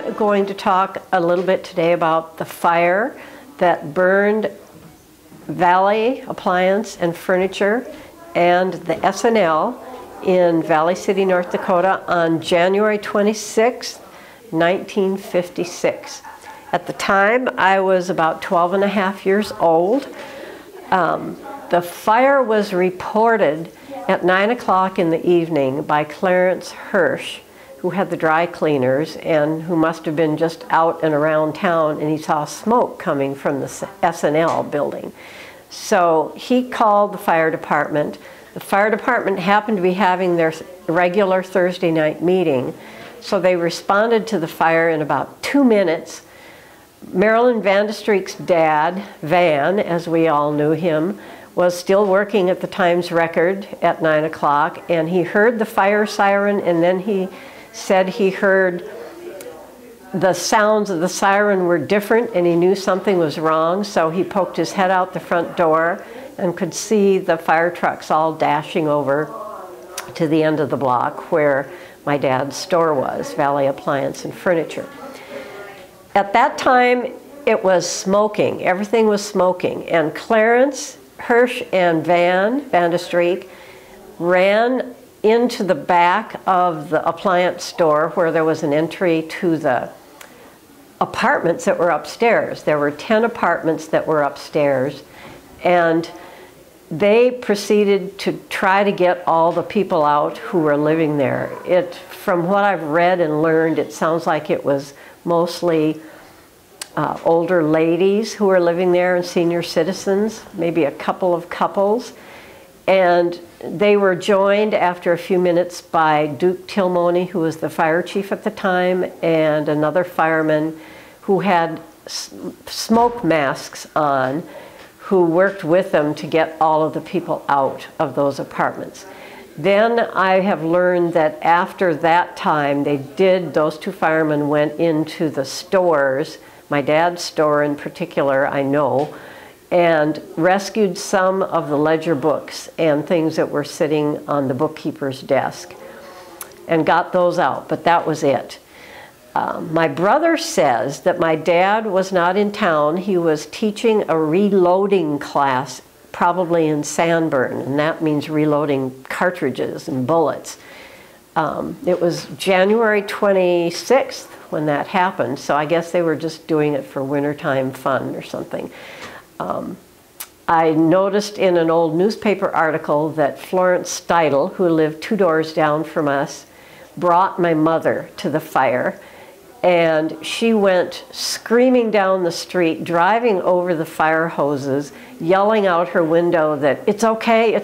I'm going to talk a little bit today about the fire that burned Valley Appliance and Furniture and the S&L in Valley City, North Dakota on January 26, 1956. At the time, I was about 12 and a half years old. The fire was reported at 9 o'clock in the evening by Clarence Hirsch, who had the dry cleaners and who must have been just out and around town, and he saw smoke coming from the S&L building. So he called the fire department. The fire department happened to be having their regular Thursday night meeting, so they responded to the fire in about 2 minutes. Marilyn Vandestreek's dad, Van, as we all knew him, was still working at the Times Record at 9 o'clock, and he heard the fire siren, and then he said he heard the sounds of the siren were different and he knew something was wrong, so he poked his head out the front door and could see the fire trucks all dashing over to the end of the block where my dad's store was, Valley Appliance and Furniture. At that time, it was smoking. Everything was smoking. And Clarence, Hirsch, and Vandestreek ran into the back of the appliance store where there was an entry to the apartments that were upstairs. There were 10 apartments that were upstairs, and they proceeded to try to get all the people out who were living there. From what I've read and learned, it sounds like it was mostly older ladies who were living there and senior citizens, maybe a couple of couples. And they were joined after a few minutes by Duke Tilmoney, who was the fire chief at the time, and another fireman who had smoke masks on, who worked with them to get all of the people out of those apartments. Then I have learned that after that time, those two firemen went into the stores, my dad's store in particular, I know, and rescued some of the ledger books and things that were sitting on the bookkeeper's desk and got those out, but that was it. My brother says that my dad was not in town. He was teaching a reloading class, probably in Sanborn, and that means reloading cartridges and bullets. It was January 26th when that happened, so I guess they were just doing it for wintertime fun or something. I noticed in an old newspaper article that Florence Steidel, who lived 2 doors down from us, brought my mother to the fire, and she went screaming down the street, driving over the fire hoses, yelling out her window that it's okay,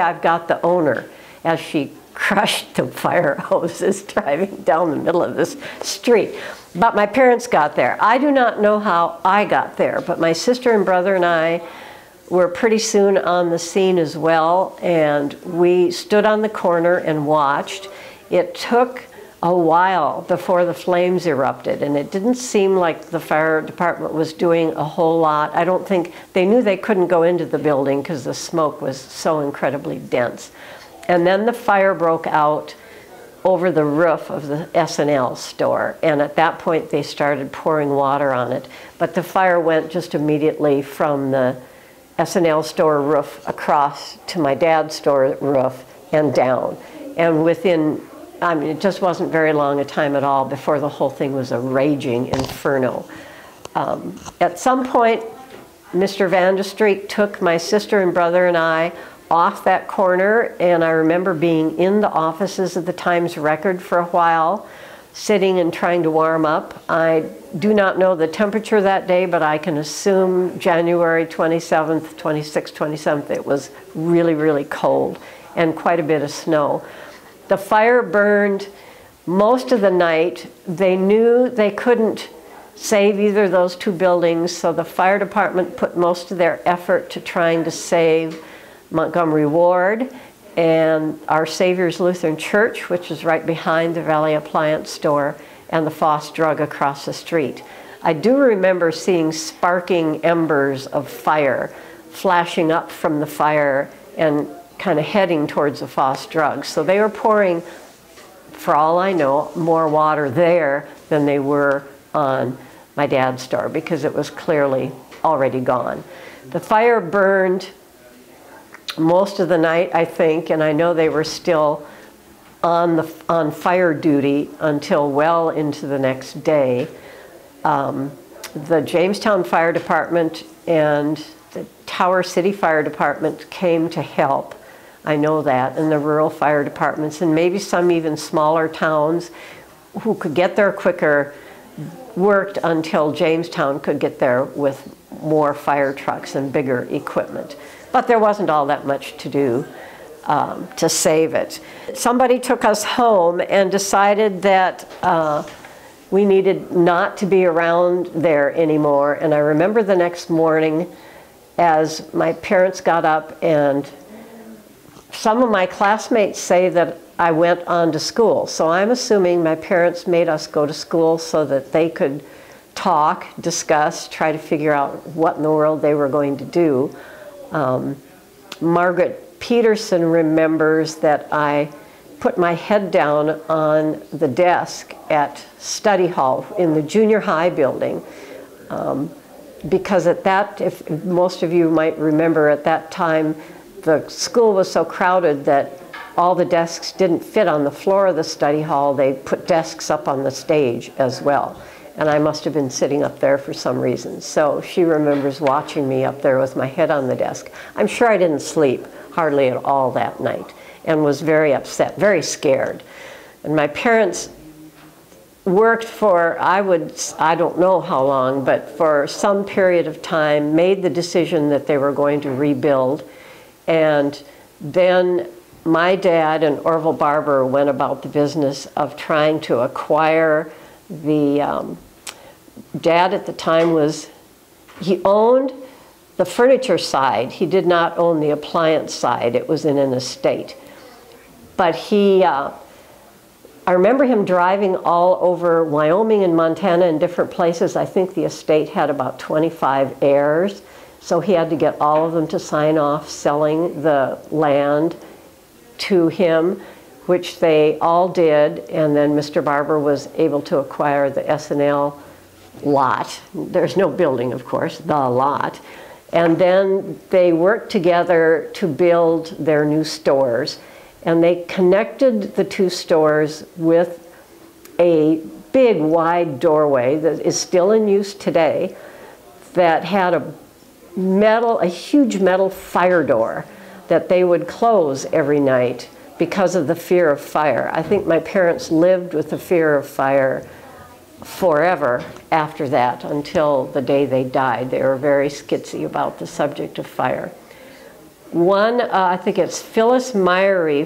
I've got the owner, as she crushed the fire hoses driving down the middle of this street. But my parents got there. I do not know how I got there, but my sister and brother and I were pretty soon on the scene as well, and we stood on the corner and watched. It took a while before the flames erupted, and it didn't seem like the fire department was doing a whole lot. I don't think they knew they couldn't go into the building because the smoke was so incredibly dense. And then the fire broke out over the roof of the S&L store, and at that point they started pouring water on it. But the fire went just immediately from the S&L store roof across to my dad's store roof and down. And within, it just wasn't very long a time at all before the whole thing was a raging inferno. At some point, Mr. Vandestreek took my sister and brother and I off that corner, and I remember being in the offices of the Times Record for a while, sitting and trying to warm up. I do not know the temperature that day, but I can assume January 27th, 26th, 27th, it was really, really cold and quite a bit of snow. The fire burned most of the night. They knew they couldn't save either of those two buildings, so the fire department put most of their effort to trying to save Montgomery Ward and Our Savior's Lutheran Church, which is right behind the Valley Appliance store, and the Foss Drug across the street. I do remember seeing sparking embers of fire flashing up from the fire and kind of heading towards the Foss Drug. So they were pouring for all I know, more water there than they were on my dad's store, because it was clearly already gone. The fire burned most of the night, I think, and I know they were still on fire duty until well into the next day. The Jamestown Fire Department and the Tower City Fire Department came to help. I know that, and the rural fire departments, and maybe some even smaller towns who could get there quicker worked until Jamestown could get there with more fire trucks and bigger equipment. But there wasn't all that much to do to save it. Somebody took us home and decided that we needed not to be around there anymore. And I remember the next morning as my parents got up, and some of my classmates say that I went on to school. So I'm assuming my parents made us go to school so that they could talk, discuss, try to figure out what in the world they were going to do. Margaret Peterson remembers that I put my head down on the desk at study hall in the junior high building, because at that, if most of you might remember, at that time the school was so crowded that all the desks didn't fit on the floor of the study hall. They put desks up on the stage as well, and I must have been sitting up there for some reason. So she remembers watching me up there with my head on the desk. I'm sure I didn't sleep hardly at all that night and was very upset, very scared. And my parents worked for, I don't know how long, but for some period of time, made the decision that they were going to rebuild. And then my dad and Orville Barber went about the business of trying to acquire the, Dad at the time he owned the furniture side. He did not own the appliance side. It was in an estate. But I remember him driving all over Wyoming and Montana and different places. I think the estate had about 25 heirs, so he had to get all of them to sign off selling the land to him, which they all did, and then Mr. Barber was able to acquire the S&L lot. There's no building, of course, the lot. And then they worked together to build their new stores. And they connected the two stores with a big, wide doorway that is still in use today that had a huge metal fire door that they would close every night because of the fear of fire. I think my parents lived with the fear of fire forever after that, until the day they died. They were very skitsy about the subject of fire. One, I think it's Phyllis Meyerly,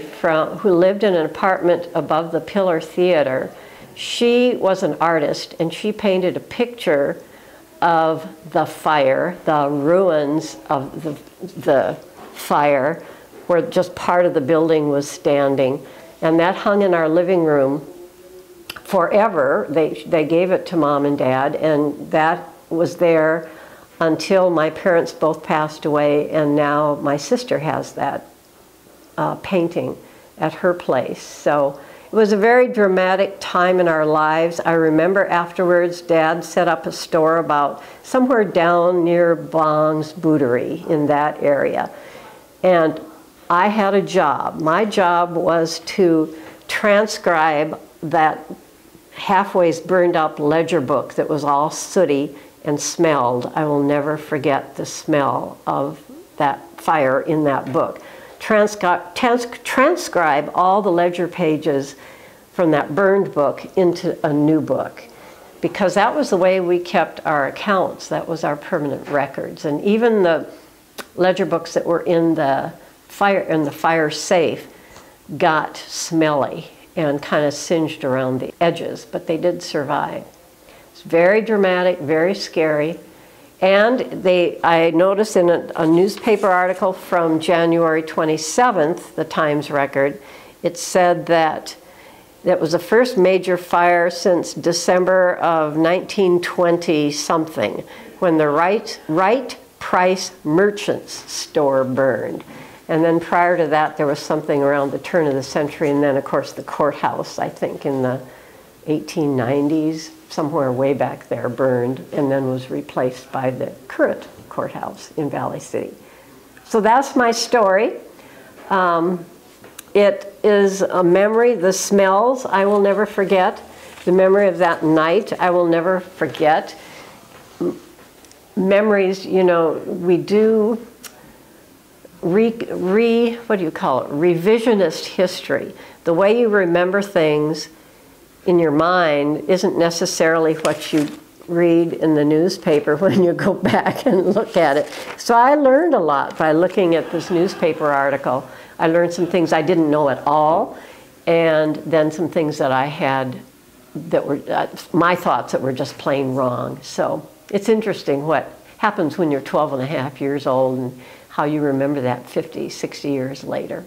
who lived in an apartment above the Pillar Theater. She was an artist, and she painted a picture of the fire, the ruins of the fire, where just part of the building was standing. And that hung in our living room forever. They gave it to Mom and Dad, and that was there until my parents both passed away, and now my sister has that painting at her place. So it was a very dramatic time in our lives. I remember afterwards, Dad set up a store about somewhere down near Bong's Bootery in that area. And I had a job. My job was to transcribe that halfway burned up ledger book that was all sooty and smelled. I will never forget the smell of that fire in that book. Transcribe all the ledger pages from that burned book into a new book, because that was the way we kept our accounts. That was our permanent records. And even the ledger books that were in the fire safe got smelly and kind of singed around the edges, but they did survive. It's very dramatic, very scary. And I noticed in a newspaper article from January 27th, the Times record, it said that it was the first major fire since December of 1920 something, when the Wright Price Merchants store burned. And then prior to that, there was something around the turn of the century, and then, of course, the courthouse, I think, in the 1890s, somewhere way back there, burned, and then was replaced by the current courthouse in Valley City. So that's my story. It is a memory. The smells I will never forget. The memory of that night I will never forget. Memories, you know, we do what do you call it? Revisionist history. The way you remember things in your mind isn't necessarily what you read in the newspaper when you go back and look at it. So I learned a lot by looking at this newspaper article. I learned some things I didn't know at all, and then some things that I had that were my thoughts that were just plain wrong. So it's interesting what happens when you're 12 and a half years old and how you remember that 50, 60 years later.